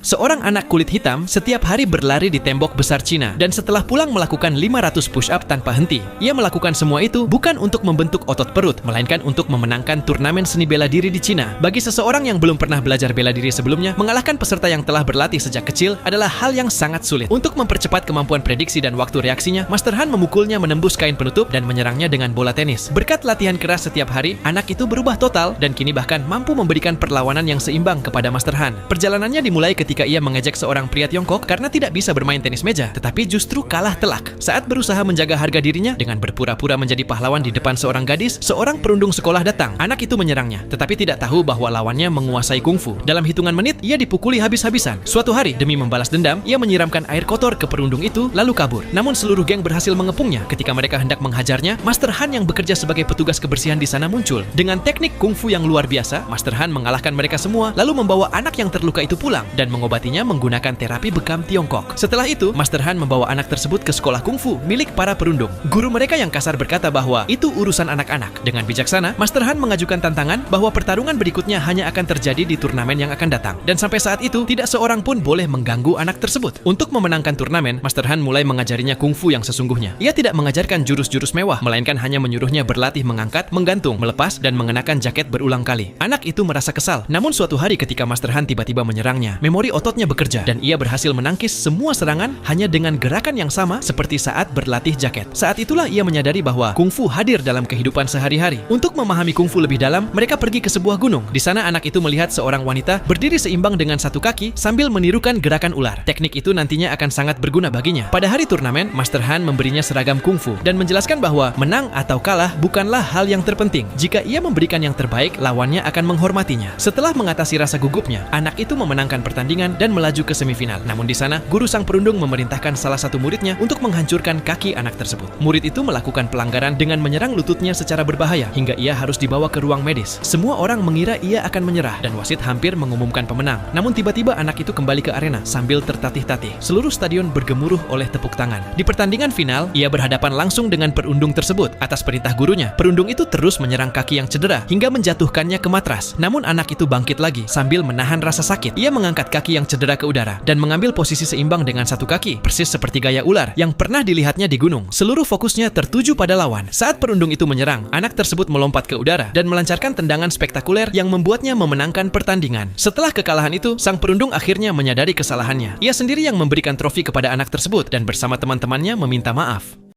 Seorang anak kulit hitam setiap hari berlari di tembok besar Cina dan setelah pulang melakukan 500 push-up tanpa henti. Ia melakukan semua itu bukan untuk membentuk otot perut, melainkan untuk memenangkan turnamen seni bela diri di Cina. Bagi seseorang yang belum pernah belajar bela diri sebelumnya, mengalahkan peserta yang telah berlatih sejak kecil adalah hal yang sangat sulit. Untuk mempercepat kemampuan prediksi dan waktu reaksinya, Master Han memukulnya menembus kain penutup dan menyerangnya dengan bola tenis. Berkat latihan keras setiap hari, anak itu berubah total dan kini bahkan mampu memberikan perlawanan yang seimbang kepada Master Han. Perjalanannya dimulai ketika ia mengejek seorang pria Tiongkok karena tidak bisa bermain tenis meja, tetapi justru kalah telak. Saat berusaha menjaga harga dirinya dengan berpura-pura menjadi pahlawan di depan seorang gadis, seorang perundung sekolah datang. Anak itu menyerangnya, tetapi tidak tahu bahwa lawannya menguasai kungfu. Dalam hitungan menit, ia dipukuli habis-habisan. Suatu hari, demi membalas dendam, ia menyiramkan air kotor ke perundung itu lalu kabur. Namun seluruh geng berhasil mengepungnya. Ketika mereka hendak menghajarnya, Master Han yang bekerja sebagai petugas kebersihan di sana muncul. Dengan teknik kungfu yang luar biasa, Master Han mengalahkan mereka semua, lalu membawa anak yang terluka itu pulang dan mengobatinya menggunakan terapi bekam Tiongkok. Setelah itu, Master Han membawa anak tersebut ke sekolah kungfu milik para perundung. Guru mereka yang kasar berkata bahwa itu urusan anak-anak. Dengan bijaksana, Master Han mengajukan tantangan bahwa pertarungan berikutnya hanya akan terjadi di turnamen yang akan datang. Dan sampai saat itu, tidak seorang pun boleh mengganggu anak tersebut. Untuk memenangkan turnamen, Master Han mulai mengajarinya kungfu yang sesungguhnya. Ia tidak mengajarkan jurus-jurus mewah, melainkan hanya menyuruhnya berlatih mengangkat, menggantung, melepas, dan mengenakan jaket berulang kali. Anak itu merasa kesal. Namun suatu hari ketika Master Han tiba-tiba menyerangnya, memori ototnya bekerja dan ia berhasil menangkis semua serangan hanya dengan gerakan yang sama seperti saat berlatih jaket. Saat itulah ia menyadari bahwa kungfu hadir dalam kehidupan sehari-hari. Untuk memahami kungfu lebih dalam, mereka pergi ke sebuah gunung. Di sana anak itu melihat seorang wanita berdiri seimbang dengan satu kaki sambil menirukan gerakan ular. Teknik itu nantinya akan sangat berguna baginya. Pada hari turnamen, Master Han memberinya seragam kungfu dan menjelaskan bahwa menang atau kalah bukanlah hal yang terpenting. Jika ia memberikan yang terbaik, lawannya akan menghormatinya. Setelah mengatasi rasa gugupnya, anak itu memenangkan pertandingan dan melaju ke semifinal. Namun di sana, guru sang perundung memerintahkan salah satu muridnya untuk menghancurkan kaki anak tersebut. Murid itu melakukan pelanggaran dengan menyerang lututnya secara berbahaya hingga ia harus dibawa ke ruang medis. Semua orang mengira ia akan menyerah dan wasit hampir mengumumkan pemenang. Namun tiba-tiba anak itu kembali ke arena sambil tertatih-tatih. Seluruh stadion bergemuruh oleh tepuk tangan. Di pertandingan final, ia berhadapan langsung dengan perundung tersebut. Atas perintah gurunya, perundung itu terus menyerang kaki yang cedera hingga menjatuhkannya ke matras. Namun anak itu bangkit lagi sambil menahan rasa sakit. Ia mengangkat kaki yang cedera ke udara dan mengambil posisi seimbang dengan satu kaki, persis seperti gaya ular yang pernah dilihatnya di gunung. Seluruh fokusnya tertuju pada lawan. Saat perundung itu menyerang, anak tersebut melompat ke udara dan melancarkan tendangan spektakuler yang membuatnya memenangkan pertandingan. Setelah kekalahan itu, sang perundung akhirnya menyadari kesalahannya. Ia sendiri yang memberikan trofi kepada anak tersebut dan bersama teman-temannya meminta maaf.